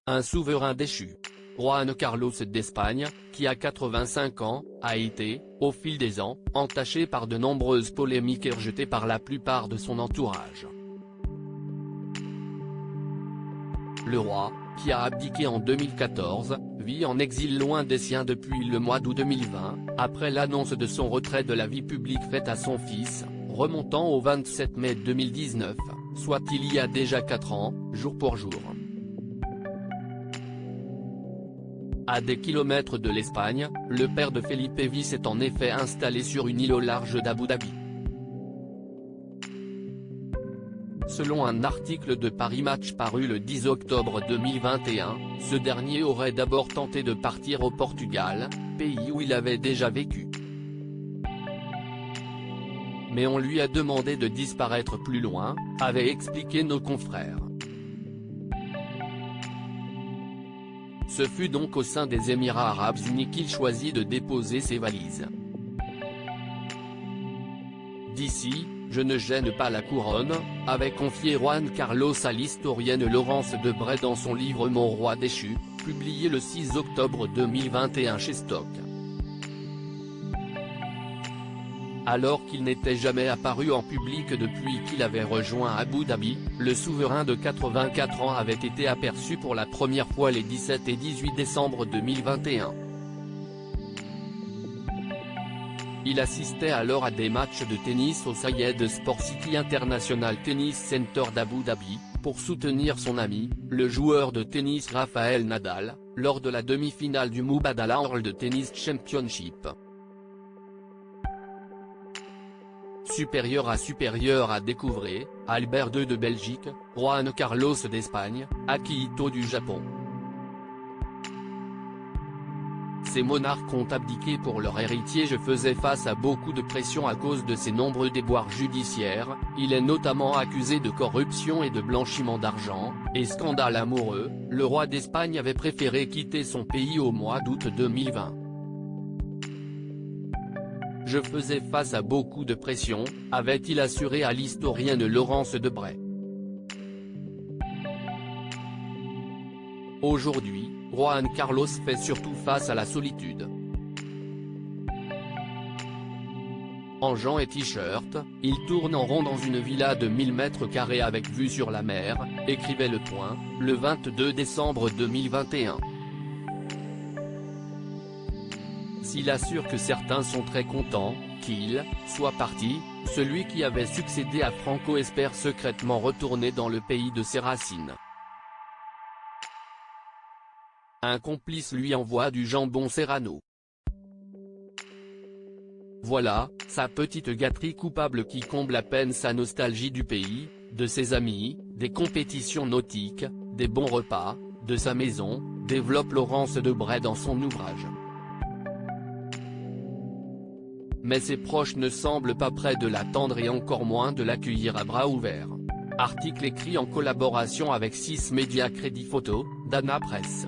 Un souverain déchu. Juan Carlos d'Espagne, qui a 85 ans, a été, au fil des ans, entaché par de nombreuses polémiques et rejeté par la plupart de son entourage. Le roi, qui a abdiqué en 2014, vit en exil loin des siens depuis le mois d'août 2020, après l'annonce de son retrait de la vie publique faite à son fils, remontant au 27 mai 2019, soit il y a déjà 4 ans, jour pour jour. À des kilomètres de l'Espagne, le père de Felipe V s'est en effet installé sur une île au large d'Abu Dhabi. Selon un article de Paris Match paru le 10 octobre 2021, ce dernier aurait d'abord tenté de partir au Portugal, pays où il avait déjà vécu. Mais on lui a demandé de disparaître plus loin, avaient expliqué nos confrères. Ce fut donc au sein des Émirats arabes unis qu'il choisit de déposer ses valises. D'ici, je ne gêne pas la couronne, avait confié Juan Carlos à l'historienne Laurence Debray dans son livre Mon roi déchu, publié le 6 octobre 2021 chez Stock. Alors qu'il n'était jamais apparu en public depuis qu'il avait rejoint Abu Dhabi, le souverain de 84 ans avait été aperçu pour la première fois les 17 et 18 décembre 2021. Il assistait alors à des matchs de tennis au Zayed Sport City International Tennis Center d'Abu Dhabi, pour soutenir son ami, le joueur de tennis Rafael Nadal, lors de la demi-finale du Mubadala World Tennis Championship. Supérieur à découvrir, Albert II de Belgique, Juan Carlos d'Espagne, Akihito du Japon. Ces monarques ont abdiqué pour leur héritier. Je faisais face à beaucoup de pression à cause de ses nombreux déboires judiciaires, il est notamment accusé de corruption et de blanchiment d'argent, et scandale amoureux, le roi d'Espagne avait préféré quitter son pays au mois d'août 2020. Je faisais face à beaucoup de pression, avait-il assuré à l'historienne Laurence Debray. Aujourd'hui, Juan Carlos fait surtout face à la solitude. En jean et t-shirt, il tourne en rond dans une villa de 1000 m² avec vue sur la mer, écrivait Le Point, le 22 décembre 2021. S'il assure que certains sont très contents qu'il soit parti, celui qui avait succédé à Franco espère secrètement retourner dans le pays de ses racines. Un complice lui envoie du jambon Serrano. Voilà, sa petite gâterie coupable qui comble à peine sa nostalgie du pays, de ses amis, des compétitions nautiques, des bons repas, de sa maison, développe Laurence Debray dans son ouvrage. Mais ses proches ne semblent pas près de l'attendre et encore moins de l'accueillir à bras ouverts. Article écrit en collaboration avec 6 médias Crédit Photo, Dana Presse.